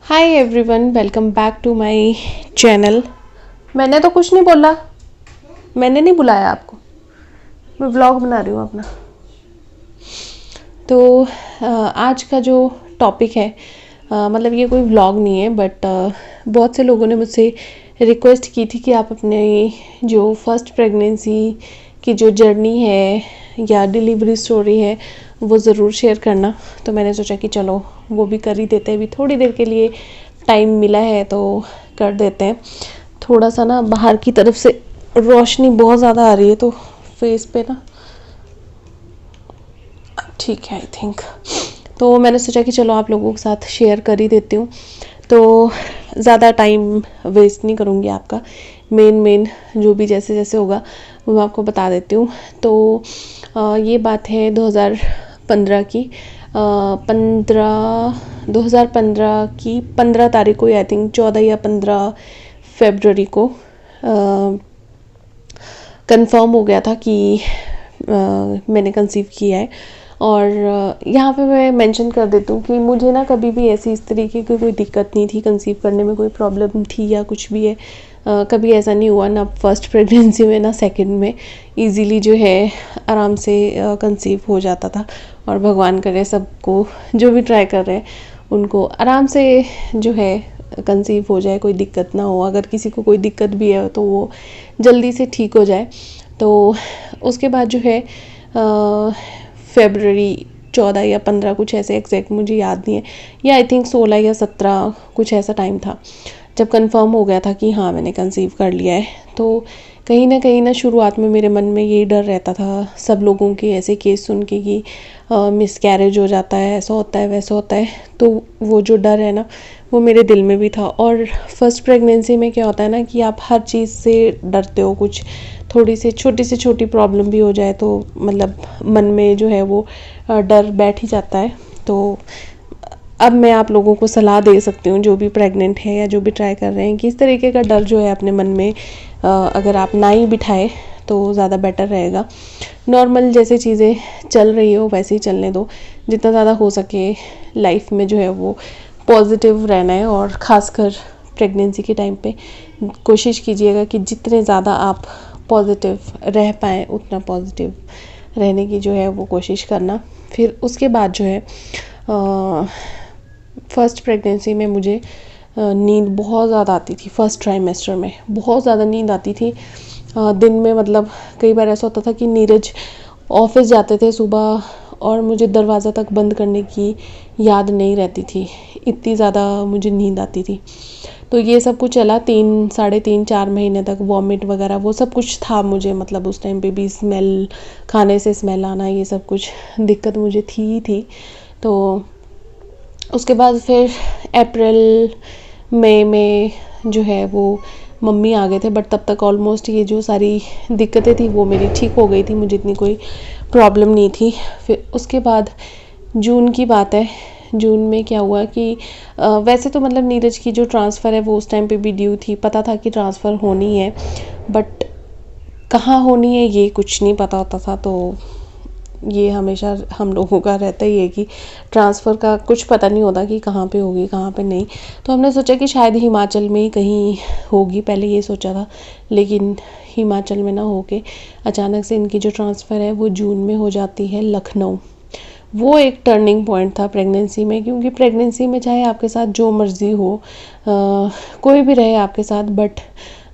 Hi everyone, welcome back to my channel. मैंने तो कुछ नहीं बोला, मैंने नहीं बुलाया आपको। मैं व्लॉग बना रही हूँ अपना। तो आज का जो टॉपिक है, मतलब ये कोई व्लॉग नहीं है, बट बहुत से लोगों ने मुझसे रिक्वेस्ट की थी कि आप अपने जो फर्स्ट प्रेगनेंसी की जो जर्नी है या डिलीवरी स्टोरी है वो ज़रूर शेयर करना। तो मैंने सोचा कि चलो वो भी कर ही देते हैं, अभी थोड़ी देर के लिए टाइम मिला है तो कर देते हैं। थोड़ा सा ना बाहर की तरफ से रोशनी बहुत ज़्यादा आ रही है तो फेस पे ना ठीक है आई थिंक। तो मैंने सोचा कि चलो आप लोगों के साथ शेयर कर ही देती हूँ। तो ज़्यादा टाइम वेस्ट नहीं करूँगी आपका, मेन जो भी जैसे जैसे होगा वो मैं आपको बता देती हूँ। तो ये बात है 2015 की, 2015 की 15 तारीख को, आई थिंक 14 या 15 फरवरी को कंफर्म हो गया था कि मैंने कंसीव किया है। और यहाँ पे मैं मेंशन कर देती हूँ कि मुझे ना कभी भी ऐसी इस तरीके की कोई दिक्कत नहीं थी, कंसीव करने में कोई प्रॉब्लम थी या कुछ भी है। कभी ऐसा नहीं हुआ, ना फर्स्ट प्रेगनेंसी में ना सेकंड में। इजीली जो है आराम से कंसीव हो जाता था। और भगवान करे सबको जो भी ट्राई कर रहे हैं उनको आराम से जो है कंसीव हो जाए, कोई दिक्कत ना हो। अगर किसी को कोई दिक्कत भी है तो वो जल्दी से ठीक हो जाए। तो उसके बाद जो है फेब्रुअरी 14 या 15 कुछ ऐसे एग्जैक्ट मुझे याद नहीं है, या आई थिंक 16 या 17 कुछ ऐसा टाइम था जब कंफर्म हो गया था कि हाँ मैंने कंसीव कर लिया है। तो कहीं ना शुरुआत में मेरे मन में यही डर रहता था, सब लोगों के ऐसे केस सुन के कि मिसकैरेज हो जाता है, ऐसा होता है वैसा होता है। तो वो जो डर है ना वो मेरे दिल में भी था। और फर्स्ट प्रेगनेंसी में क्या होता है ना कि आप हर चीज़ से डरते हो, कुछ थोड़ी सी छोटी प्रॉब्लम भी हो जाए तो मतलब मन में जो है वो डर बैठ ही जाता है। तो अब मैं आप लोगों को सलाह दे सकती हूँ जो भी प्रेग्नेंट है या जो भी ट्राई कर रहे हैं कि इस तरीके का डर जो है अपने मन में अगर आप ना ही बिठाए तो ज़्यादा बेटर रहेगा। नॉर्मल जैसे चीज़ें चल रही हो वैसे ही चलने दो। जितना ज़्यादा हो सके लाइफ में जो है वो पॉजिटिव रहना है। और ख़ासकर प्रेगनेंसी के टाइम पे कोशिश कीजिएगा कि जितने ज़्यादा आप पॉजिटिव रह पाएँ उतना पॉजिटिव रहने की जो है वो कोशिश करना। फिर उसके बाद जो है फर्स्ट प्रेगनेंसी में मुझे नींद बहुत ज़्यादा आती थी। फर्स्ट ट्राइमेस्टर में बहुत ज़्यादा नींद आती थी दिन में। मतलब कई बार ऐसा होता था कि नीरज ऑफिस जाते थे सुबह और मुझे दरवाज़ा तक बंद करने की याद नहीं रहती थी, इतनी ज़्यादा मुझे नींद आती थी। तो ये सब कुछ चला 3-3.5-4 महीने तक। वॉमिट वगैरह वो सब कुछ था मुझे, मतलब उस टाइम पे भी स्मेल, खाने से स्मेल आना, ये सब कुछ दिक्कत मुझे थी। तो उसके बाद फिर अप्रैल मई में जो है वो मम्मी आ गए थे, बट तब तक ऑलमोस्ट ये जो सारी दिक्कतें थी वो मेरी ठीक हो गई थी, मुझे इतनी कोई प्रॉब्लम नहीं थी। फिर उसके बाद जून की बात है, जून में क्या हुआ कि वैसे तो मतलब नीरज की जो ट्रांसफ़र है वो उस टाइम पे भी ड्यू थी, पता था कि ट्रांसफ़र होनी है, बट कहाँ होनी है ये कुछ नहीं पता होता था। तो ये हमेशा हम लोगों का रहता ही है कि ट्रांसफ़र का कुछ पता नहीं होता कि कहाँ पे होगी कहाँ पे नहीं। तो हमने सोचा कि शायद हिमाचल में ही कहीं होगी, पहले ये सोचा था। लेकिन हिमाचल में ना होके अचानक से इनकी जो ट्रांसफ़र है वो जून में हो जाती है लखनऊ। वो एक टर्निंग पॉइंट था प्रेगनेंसी में, क्योंकि प्रेगनेंसी में चाहे आपके साथ जो मर्ज़ी हो, कोई भी रहे आपके साथ, बट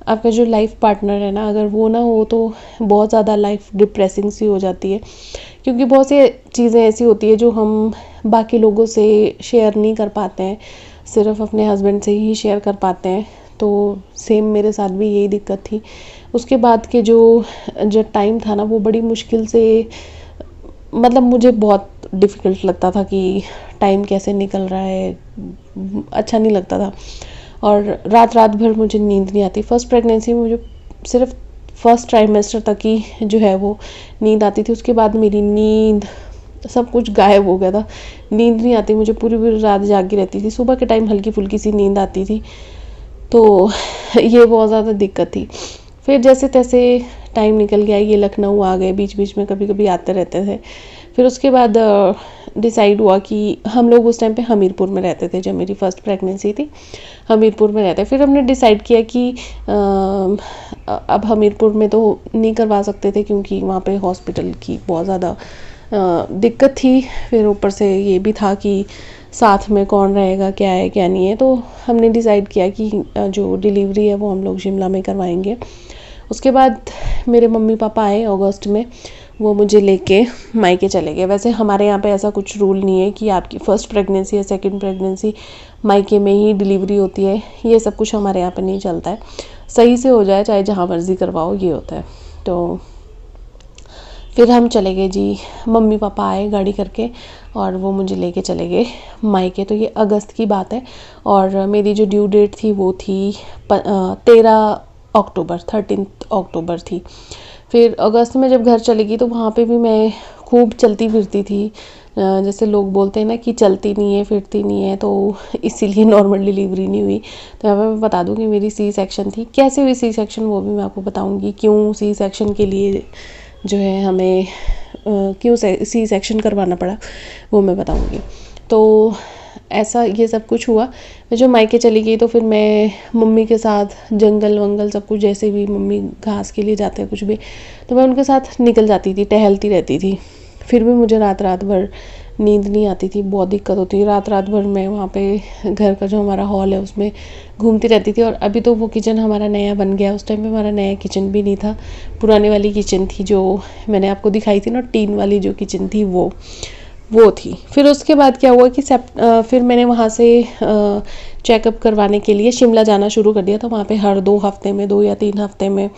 आपका जो लाइफ पार्टनर है ना अगर वो ना हो तो बहुत ज़्यादा लाइफ डिप्रेसिंग सी हो जाती है। क्योंकि बहुत सी चीज़ें ऐसी होती है जो हम बाकी लोगों से शेयर नहीं कर पाते हैं, सिर्फ अपने हस्बैंड से ही शेयर कर पाते हैं। तो सेम मेरे साथ भी यही दिक्कत थी। उसके बाद के जो टाइम था ना वो बड़ी मुश्किल से, मतलब मुझे बहुत डिफ़िकल्ट लगता था कि टाइम कैसे निकल रहा है, अच्छा नहीं लगता था। और रात भर मुझे नींद नहीं आती। फर्स्ट प्रेगनेंसी में मुझे सिर्फ फर्स्ट ट्राइमेस्टर तक ही जो है वो नींद आती थी। उसके बाद मेरी नींद सब कुछ गायब हो गया था, नींद नहीं आती मुझे, पूरी रात जागी रहती थी। सुबह के टाइम हल्की फुल्की सी नींद आती थी। तो ये बहुत ज़्यादा दिक्कत थी। फिर जैसे तैसे टाइम निकल गया, ये लखनऊ आ गए, बीच बीच में कभी कभी आते रहते थे। फिर उसके बाद डिसाइड हुआ कि हम लोग उस टाइम पे हमीरपुर में रहते थे, जब मेरी फ़र्स्ट प्रेगनेंसी थी हमीरपुर में रहते। फिर हमने डिसाइड किया कि अब हमीरपुर में तो नहीं करवा सकते थे क्योंकि वहाँ पे हॉस्पिटल की बहुत ज़्यादा दिक्कत थी। फिर ऊपर से ये भी था कि साथ में कौन रहेगा, क्या है क्या नहीं है। तो हमने डिसाइड किया कि जो डिलीवरी है वो हम लोग शिमला में करवाएंगे। उसके बाद मेरे मम्मी पापा आए अगस्त में, वो मुझे लेके मायके चले गए। वैसे हमारे यहाँ पे ऐसा कुछ रूल नहीं है कि आपकी फ़र्स्ट प्रेगनेंसी या सेकंड प्रेगनेंसी मायके में ही डिलीवरी होती है, ये सब कुछ हमारे यहाँ पे नहीं चलता है। सही से हो जाए चाहे जहाँ मर्ज़ी करवाओ, ये होता है। तो फिर हम चले गए जी, मम्मी पापा आए गाड़ी करके और वो मुझे लेके चले गए मायके। तो ये अगस्त की बात है और मेरी जो ड्यू डेट थी वो थी 13 अक्टूबर, 13 अक्टूबर थी। फिर अगस्त में जब घर चलेगी तो वहाँ पे भी मैं खूब चलती फिरती थी। जैसे लोग बोलते हैं ना कि चलती नहीं है फिरती नहीं है, तो इसीलिए नॉर्मल डिलीवरी नहीं हुई। तो यहाँ पे मैं बता दूँ कि मेरी सी सेक्शन थी। कैसे हुई सी सेक्शन वो भी मैं आपको बताऊँगी, क्यों सी सेक्शन के लिए जो है हमें क्यों सी सेक्शन करवाना पड़ा वो मैं बताऊँगी। तो ऐसा ये सब कुछ हुआ। मैं जो मायके चली गई तो फिर मैं मम्मी के साथ जंगल वंगल सब कुछ, जैसे भी मम्मी घास के लिए जाते हैं कुछ भी, तो मैं उनके साथ निकल जाती थी, टहलती रहती थी। फिर भी मुझे रात रात भर नींद नहीं आती थी, बहुत दिक्कत होती थी। रात रात भर मैं वहाँ पे घर का जो हमारा हॉल है उसमें घूमती रहती थी। और अभी तो वो किचन हमारा नया बन गया, उस टाइम पे हमारा नया किचन भी नहीं था। पुराने वाली किचन थी जो मैंने आपको दिखाई थी ना, टीन वाली जो किचन थी वो थी। फिर उसके बाद क्या हुआ कि फिर मैंने वहाँ से चेकअप करवाने के लिए शिमला जाना शुरू कर दिया। तो वहाँ पे हर 2 हफ्ते में, 2 या 3 हफ्ते में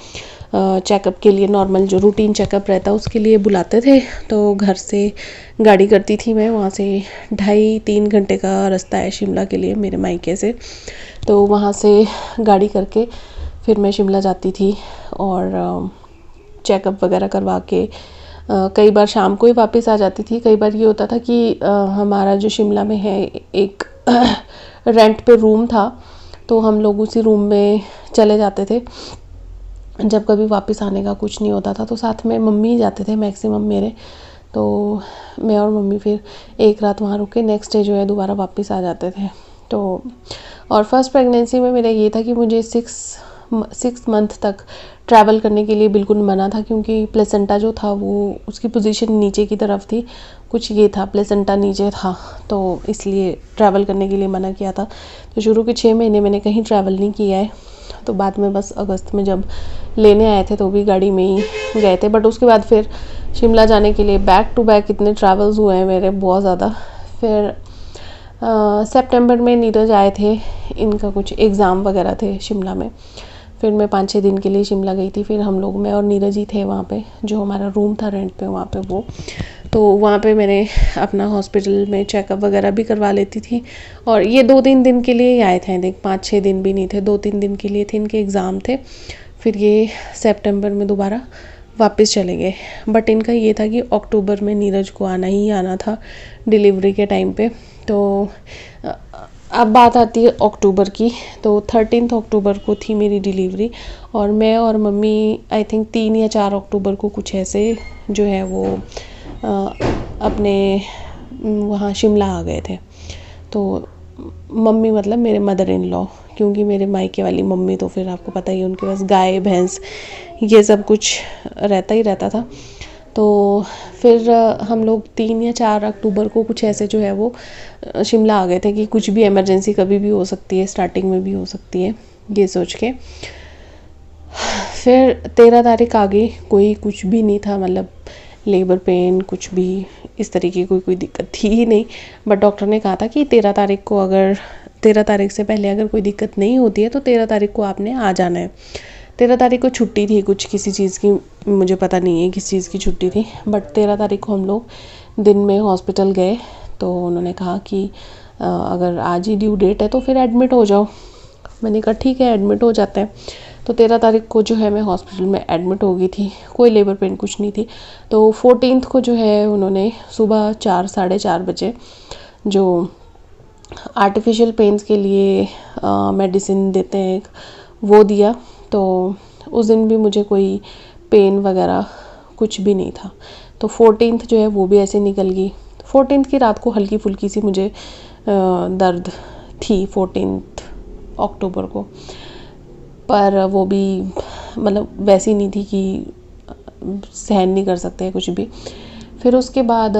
चेकअप के लिए, नॉर्मल जो रूटीन चेकअप रहता है उसके लिए बुलाते थे। तो घर से गाड़ी करती थी मैं, वहाँ से 2.5-3 घंटे का रास्ता है शिमला के लिए मेरे मायके से। तो वहाँ से गाड़ी करके फिर मैं शिमला जाती थी और चेकअप वगैरह करवा के कई बार शाम को ही वापस आ जाती थी। कई बार ये होता था कि हमारा जो शिमला में है एक रेंट पे रूम था, तो हम लोग उसी रूम में चले जाते थे। जब कभी वापस आने का कुछ नहीं होता था तो साथ में मम्मी ही जाते थे मैक्सिमम मेरे। तो मैं और मम्मी फिर एक रात वहाँ रुक के नेक्स्ट डे जो है दोबारा वापस आ जाते थे। तो और फर्स्ट प्रेगनेंसी में मेरा ये था कि मुझे 6 मंथ तक ट्रैवल करने के लिए बिल्कुल मना था, क्योंकि प्लेसेंटा जो था वो उसकी पोजीशन नीचे की तरफ थी, कुछ ये था प्लेसेंटा नीचे था, तो इसलिए ट्रैवल करने के लिए मना किया था। तो शुरू के 6 महीने मैंने कहीं ट्रैवल नहीं किया है। तो बाद में बस अगस्त में जब लेने आए थे तो भी गाड़ी में ही गए थे। बट उसके बाद फिर शिमला जाने के लिए बैक टू बैक इतने ट्रैवल्स हुए हैं मेरे, बहुत ज़्यादा। फिर सितंबर में नीरज आए थे, इनका कुछ एग्ज़ाम वगैरह थे शिमला में। फिर मैं 5-6 दिन के लिए शिमला गई थी। फिर हम लोग, मैं और नीरज ही थे वहाँ पे, जो हमारा रूम था रेंट पे वहाँ पे वो। तो वहाँ पे मैंने अपना हॉस्पिटल में चेकअप वगैरह भी करवा लेती थी। और ये 2-3 दिन के लिए ही आए थे, देख 5-6 दिन भी नहीं थे, 2-3 दिन के लिए थे, इनके एग्ज़ाम थे। फिर ये सितंबर में दोबारा वापस चले गए। बट इनका ये था कि अक्टूबर में नीरज को आना ही आना था डिलीवरी के टाइम पे। तो अब बात आती है अक्टूबर की। तो 13 अक्टूबर को थी मेरी डिलीवरी और मैं और मम्मी आई थिंक 3 या 4 अक्टूबर को कुछ ऐसे जो है वो अपने वहाँ शिमला आ गए थे। तो मम्मी मतलब मेरे मदर इन लॉ, क्योंकि मेरे मायके वाली मम्मी तो फिर आपको पता ही है उनके पास गाय भैंस ये सब कुछ रहता ही रहता था। तो फिर हम लोग 3 या 4 अक्टूबर को कुछ ऐसे जो है वो शिमला आ गए थे कि कुछ भी इमरजेंसी कभी भी हो सकती है, स्टार्टिंग में भी हो सकती है, ये सोच के। फिर 13 तारीख आ गई, कोई कुछ भी नहीं था, मतलब लेबर पेन कुछ भी इस तरीके की कोई दिक्कत थी ही नहीं। बट डॉक्टर ने कहा था कि 13 तारीख को, अगर 13 तारीख से पहले अगर कोई दिक्कत नहीं होती है तो 13 तारीख को आपने आ जाना है। 13 तारीख को छुट्टी थी कुछ किसी चीज़ की, मुझे पता नहीं है किस चीज़ की छुट्टी थी। बट 13 तारीख को हम लोग दिन में हॉस्पिटल गए तो उन्होंने कहा कि अगर आज ही ड्यू डेट है तो फिर एडमिट हो जाओ। मैंने कहा ठीक है एडमिट हो जाते हैं। तो 13 तारीख को जो है मैं हॉस्पिटल में एडमिट हो गई थी, कोई लेबर पेन कुछ नहीं थी। तो 14 को जो है उन्होंने सुबह 4-4:30 बजे जो आर्टिफिशियल पेन्स के लिए मेडिसिन देते हैं वो दिया। तो उस दिन भी मुझे कोई पेन वगैरह कुछ भी नहीं था। तो तो 14th जो है वो भी ऐसे निकल गई। 14th की रात को हल्की फुल्की सी मुझे दर्द थी 14th अक्टूबर को, पर वो भी मतलब वैसी नहीं थी कि सहन नहीं कर सकते कुछ भी। फिर उसके बाद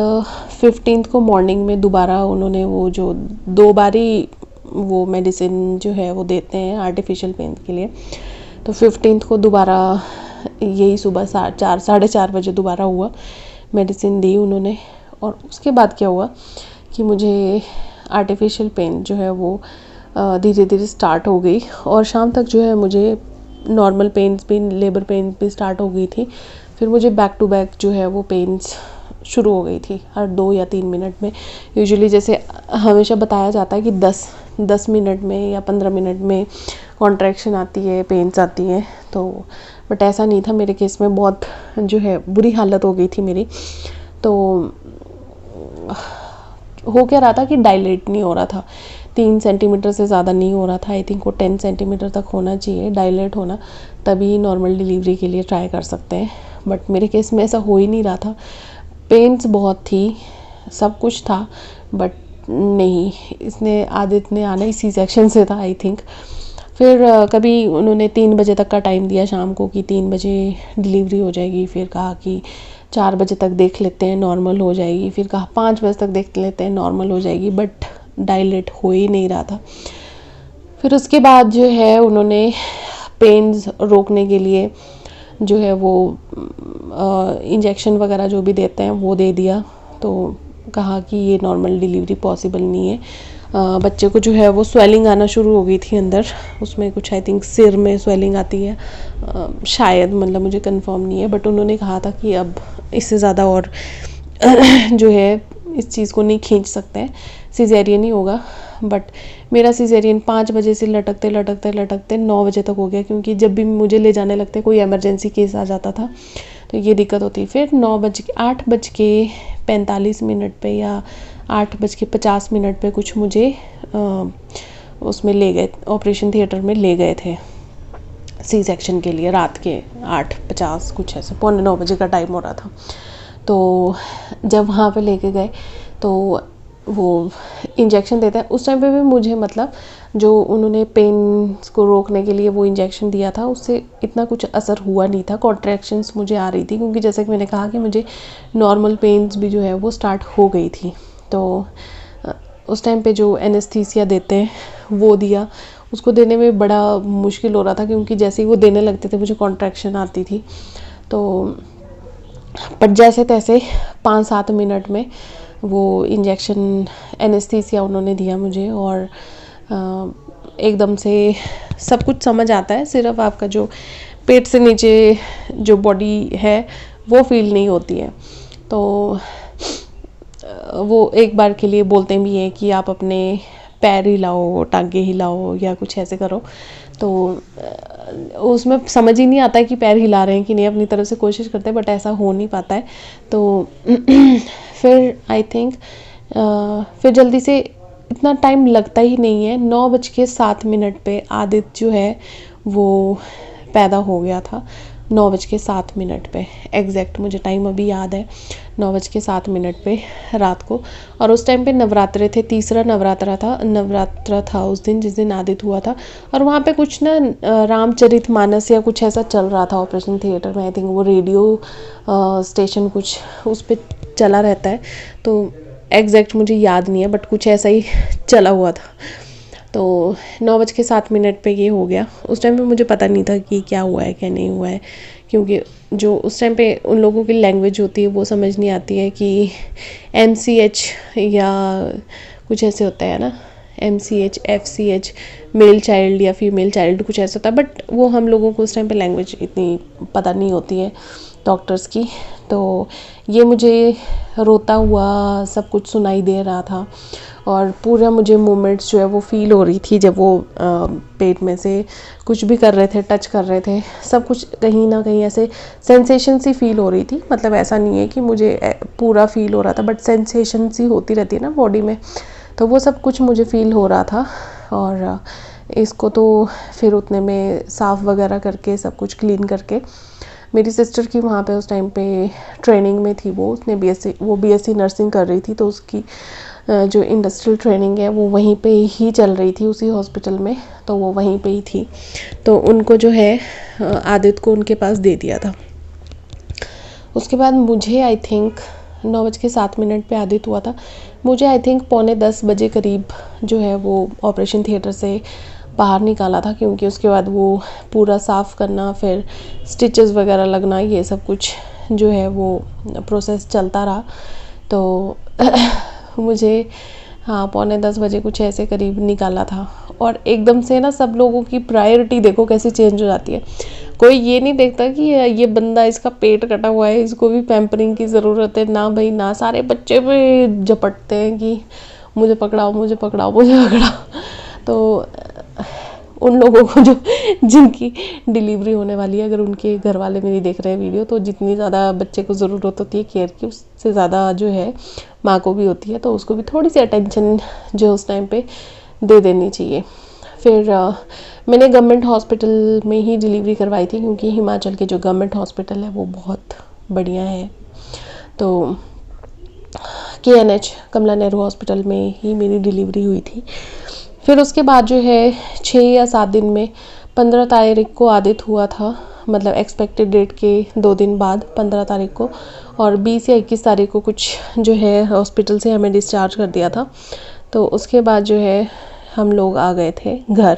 15th को मॉर्निंग में दोबारा उन्होंने वो जो 2 बार ही वो मेडिसिन जो है वो देते हैं आर्टिफिशियल पेन के लिए, तो 15th को दोबारा यही सुबह 4 साढ़े 4 बजे दोबारा हुआ, मेडिसिन दी उन्होंने। और उसके बाद क्या हुआ कि मुझे आर्टिफिशियल पेन जो है वो धीरे धीरे स्टार्ट हो गई, और शाम तक जो है मुझे नॉर्मल पेन्स भी, लेबर पेन भी स्टार्ट हो गई थी। फिर मुझे बैक टू बैक जो है वो पेन्स शुरू हो गई थी हर 2 या 3 मिनट में। यूजुअली जैसे हमेशा बताया जाता है कि 10 मिनट में या 15 मिनट में कॉन्ट्रैक्शन आती है, पेन्स आती हैं, तो बट ऐसा नहीं था मेरे केस में। बहुत जो है बुरी हालत हो गई थी मेरी। तो हो क्या रहा था कि डायलेट नहीं हो रहा था, 3 सेंटीमीटर से ज़्यादा नहीं हो रहा था। आई थिंक वो 10 सेंटीमीटर तक होना चाहिए डायलेट होना, तभी नॉर्मल डिलीवरी के लिए ट्राई कर सकते हैं। बट मेरे केस में ऐसा हो ही नहीं रहा था। पेन्स बहुत थी, सब कुछ था, बट नहीं, इसने आदित्य ने आना ही सी सेक्शन से था आई थिंक। फिर कभी उन्होंने 3 बजे तक का टाइम दिया शाम को कि 3 बजे डिलीवरी हो जाएगी। फिर कहा कि 4 बजे तक देख लेते हैं, नॉर्मल हो जाएगी। फिर कहा 5 बजे तक देख लेते हैं, नॉर्मल हो जाएगी, बट डायलेट हो ही नहीं रहा था। फिर उसके बाद जो है उन्होंने पेन्स रोकने के लिए जो है वो इंजेक्शन वगैरह जो भी देते हैं वो दे दिया। तो कहा कि ये नॉर्मल डिलीवरी पॉसिबल नहीं है। बच्चे को जो है वो स्वेलिंग आना शुरू हो गई थी अंदर, उसमें कुछ आई थिंक सिर में स्वेलिंग आती है शायद, मतलब मुझे कंफर्म नहीं है, बट उन्होंने कहा था कि अब इससे ज़्यादा और जो है इस चीज़ को नहीं खींच सकते हैं, सिजेरियन ही होगा। बट मेरा सिजेरियन 5 बजे से लटकते लटकते लटकते 9 बजे तक हो गया, क्योंकि जब भी मुझे ले जाने लगते कोई इमरजेंसी केस आ जाता था तो ये दिक्कत होती। फिर 8:45 पे या 8:50 पे कुछ मुझे उसमें ले गए, ऑपरेशन थिएटर में ले गए थे सी सेक्शन के लिए, रात के 8:50 कुछ ऐसे, 8:45 बजे का टाइम हो रहा था। तो जब वहाँ पे लेके गए तो वो इंजेक्शन देते हैं। उस टाइम पे भी मुझे मतलब जो उन्होंने पेन को रोकने के लिए वो इंजेक्शन दिया था उससे इतना कुछ असर हुआ नहीं था। कॉन्ट्रैक्शंस मुझे आ रही थी, क्योंकि जैसे कि मैंने कहा कि मुझे नॉर्मल पेन्स भी जो है वो स्टार्ट हो गई थी। तो उस टाइम पे जो एनेस्थीसिया देते हैं वो दिया, उसको देने में बड़ा मुश्किल हो रहा था, क्योंकि जैसे ही वो देने लगते थे मुझे कॉन्ट्रैक्शन आती थी। तो पर जैसे तैसे 5-7 मिनट में वो इंजेक्शन एनेस्थीसिया उन्होंने दिया मुझे, और एकदम से सब कुछ समझ आता है, सिर्फ आपका जो पेट से नीचे जो बॉडी है वो फील नहीं होती है। तो वो एक बार के लिए बोलते भी हैं कि आप अपने पैर हिलाओ, टांगे हिलाओ या कुछ ऐसे करो, तो उसमें समझ ही नहीं आता है कि पैर हिला रहे हैं कि नहीं, अपनी तरफ से कोशिश करते हैं बट ऐसा हो नहीं पाता है। तो फिर आई थिंक फिर जल्दी से, इतना टाइम लगता ही नहीं है, 9:07 पे आदित्य जो है वो पैदा हो गया था। 9:07 पे एग्जैक्ट मुझे टाइम अभी याद है, 9:07 पे रात को। और उस टाइम पे नवरात्रे थे, तीसरा नवरात्रा था उस दिन, जिस दिन आदित्य हुआ था। और वहाँ पे कुछ ना रामचरितमानस या कुछ ऐसा चल रहा था ऑपरेशन थिएटर में। आई थिंक वो रेडियो स्टेशन कुछ उस पर चला रहता है, तो एग्जैक्ट मुझे याद नहीं है, बट कुछ ऐसा ही चला हुआ था। तो 9:07 पे ये हो गया। उस टाइम पे मुझे पता नहीं था कि क्या हुआ है क्या नहीं हुआ है, क्योंकि जो उस टाइम पे उन लोगों की लैंग्वेज होती है वो समझ नहीं आती है कि MCH या कुछ ऐसे होता है ना, MCH FCH, मेल चाइल्ड या फीमेल चाइल्ड, कुछ ऐसा होता है। बट वो हम लोगों को उस टाइम पे लैंग्वेज इतनी पता नहीं होती है डॉक्टर्स की। तो ये मुझे रोता हुआ सब कुछ सुनाई दे रहा था, और पूरा मुझे मोमेंट्स जो है वो फील हो रही थी जब वो पेट में से कुछ भी कर रहे थे, टच कर रहे थे, सब कुछ कहीं ना कहीं ऐसे सेंसेशन सी फील हो रही थी। मतलब ऐसा नहीं है कि मुझे पूरा फील हो रहा था, बट सेंसेशन सी होती रहती है ना बॉडी में, तो वो सब कुछ मुझे फील हो रहा था। और इसको तो फिर उतने में साफ़ वगैरह करके सब कुछ क्लीन करके मेरी सिस्टर की वहाँ पे उस टाइम पे ट्रेनिंग में थी, उसने बीएससी नर्सिंग कर रही थी, तो उसकी जो इंडस्ट्रियल ट्रेनिंग है वो वहीं पे ही चल रही थी उसी हॉस्पिटल में, तो वो वहीं पे ही थी। तो उनको जो है आदित्य को उनके पास दे दिया था। उसके बाद मुझे आई थिंक 9:07 पे आदित्य हुआ था। मुझे आई थिंक 9:45 बजे करीब जो है वो ऑपरेशन थिएटर से बाहर निकाला था, क्योंकि उसके बाद वो पूरा साफ़ करना, फिर स्टिचेस वगैरह लगना, ये सब कुछ जो है वो प्रोसेस चलता रहा। तो मुझे हाँ 9:45 बजे कुछ ऐसे करीब निकाला था। और एकदम से ना सब लोगों की प्रायोरिटी देखो कैसे चेंज हो जाती है। कोई ये नहीं देखता कि ये बंदा, इसका पेट कटा हुआ है, इसको भी पैम्परिंग की ज़रूरत है, ना भाई ना। सारे बच्चे भी झपटते हैं कि मुझे पकड़ाओ, मुझे पकड़ाओ, मुझे पकड़ाओ। तो उन लोगों को जिनकी डिलीवरी होने वाली है, अगर उनके घर वाले मेरी देख रहे हैं वीडियो, तो जितनी ज़्यादा बच्चे को ज़रूरत होती है केयर की, उससे ज़्यादा जो है माँ को भी होती है। तो उसको भी थोड़ी सी अटेंशन जो उस टाइम पे दे देनी चाहिए। फिर मैंने गवर्नमेंट हॉस्पिटल में ही डिलीवरी करवाई थी, क्योंकि हिमाचल के जो गवर्नमेंट हॉस्पिटल है वो बहुत बढ़िया है। तो KNH कमला नेहरू हॉस्पिटल में ही मेरी डिलीवरी हुई थी। फिर उसके बाद जो है 6 या 7 दिन में 15 तारीख को आदित्य हुआ था, मतलब एक्सपेक्टेड डेट के 2 दिन बाद 15 तारीख को, और 20 या 21 तारीख को कुछ जो है हॉस्पिटल से हमें डिस्चार्ज कर दिया था। तो उसके बाद जो है हम लोग आ गए थे घर,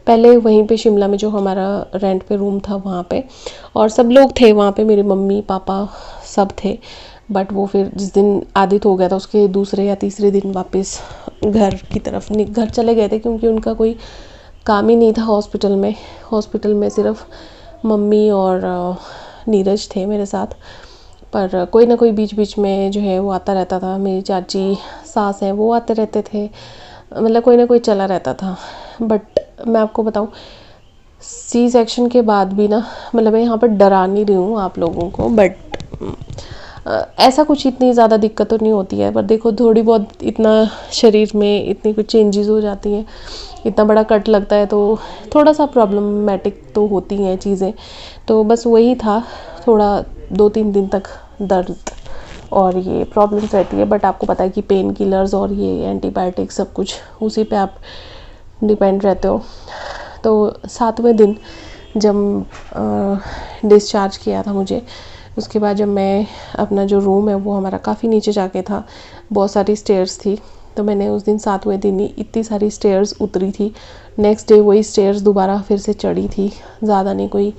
पहले वहीं पे शिमला में जो हमारा रेंट पे रूम था वहाँ पे, और सब लोग थे वहाँ पे, मेरे मम्मी पापा सब थे। बट वो फिर जिस दिन आदित्य हो गया था उसके दूसरे या तीसरे दिन वापस घर की तरफ घर चले गए थे, क्योंकि उनका कोई काम ही नहीं था हॉस्पिटल में। हॉस्पिटल में सिर्फ मम्मी और नीरज थे मेरे साथ, पर कोई ना कोई बीच बीच में जो है वो आता रहता था। मेरी चाची सास हैं वो आते रहते थे, मतलब कोई ना कोई चला रहता था। बट मैं आपको बताऊं, C सेक्शन के बाद भी ना, मतलब मैं यहाँ पर डरा नहीं रही हूँ आप लोगों को, बट ऐसा कुछ इतनी ज़्यादा दिक्कत तो नहीं होती है। पर देखो थोड़ी बहुत इतना शरीर में इतनी कुछ चेंजेस हो जाती हैं, इतना बड़ा कट लगता है, तो थोड़ा सा प्रॉब्लमेटिक तो होती हैं चीज़ें। तो बस वही था, थोड़ा 2-3 दिन तक दर्द और ये प्रॉब्लम्स रहती है। बट आपको पता है कि पेन किलर्स और ये एंटीबायोटिक सब कुछ उसी पे आप डिपेंड रहते हो। तो 7वें दिन जब डिस्चार्ज किया था मुझे, उसके बाद जब मैं अपना जो रूम है वो हमारा काफ़ी नीचे जाके था, बहुत सारी स्टेयर्स थी, तो मैंने उस दिन 7वें दिन ही इतनी सारी स्टेयर्स उतरी थी। नेक्स्ट डे वही स्टेयर्स दोबारा फिर से चढ़ी थी, ज़्यादा नहीं, कोई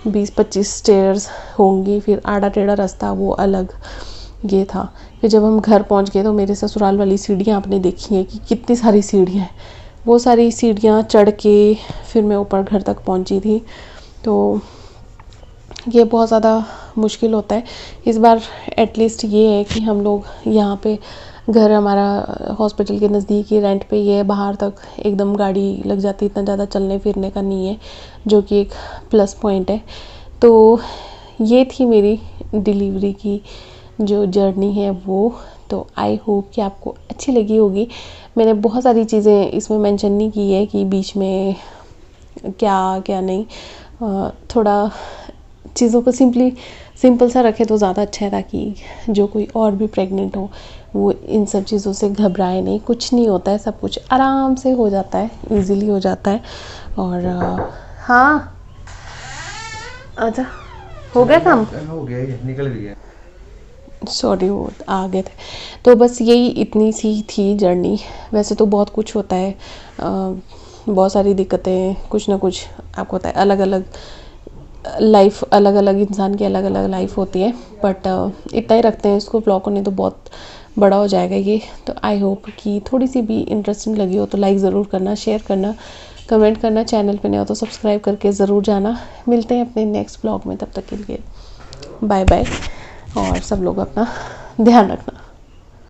20-25 स्टेयर्स होंगी। फिर आड़ा टेढ़ा रास्ता वो अलग ये था। फिर जब हम घर पहुंच गए तो मेरे ससुराल वाली सीढ़ियाँ आपने देखी हैं कि कितनी सारी सीढ़ियाँ हैं, वो सारी सीढ़ियाँ चढ़ के फिर मैं ऊपर घर तक पहुंची थी। तो ये बहुत ज़्यादा मुश्किल होता है। इस बार एटलीस्ट ये है कि हम लोग यहाँ पे घर हमारा हॉस्पिटल के नज़दीक ही रेंट पे ही है, बाहर तक एकदम गाड़ी लग जाती, इतना ज़्यादा चलने फिरने का नहीं है, जो कि एक प्लस पॉइंट है। तो ये थी मेरी डिलीवरी की जो जर्नी है वो। तो आई होप कि आपको अच्छी लगी होगी। मैंने बहुत सारी चीज़ें इसमें मेंशन नहीं की है कि बीच में क्या क्या नहीं, थोड़ा चीज़ों को सिंपल सा रखे तो ज़्यादा अच्छा है, ताकि जो कोई और भी प्रेग्नेंट हो वो इन सब चीज़ों से घबराए नहीं। कुछ नहीं होता है, सब कुछ आराम से हो जाता है, इजीली हो जाता है। और हाँ अच्छा हो गया काम, हो गया, ये निकल भी गया। सॉरी वो आ गए थे। तो बस यही इतनी सी थी जर्नी। वैसे तो बहुत कुछ होता है, बहुत सारी दिक्कतें, कुछ ना कुछ आपको होता है, अलग अलग लाइफ, अलग अलग इंसान की अलग अलग लाइफ होती है। बट इतना ही रखते हैं इसको ब्लॉग को, नहीं तो बहुत बड़ा हो जाएगा ये। तो आई होप कि थोड़ी सी भी इंटरेस्टिंग लगी हो तो लाइक ज़रूर करना, शेयर करना, कमेंट करना। चैनल पे नहीं हो तो सब्सक्राइब करके ज़रूर जाना। मिलते हैं अपने नेक्स्ट ब्लॉग में, तब तक के लिए बाय बाय, और सब लोग अपना ध्यान रखना।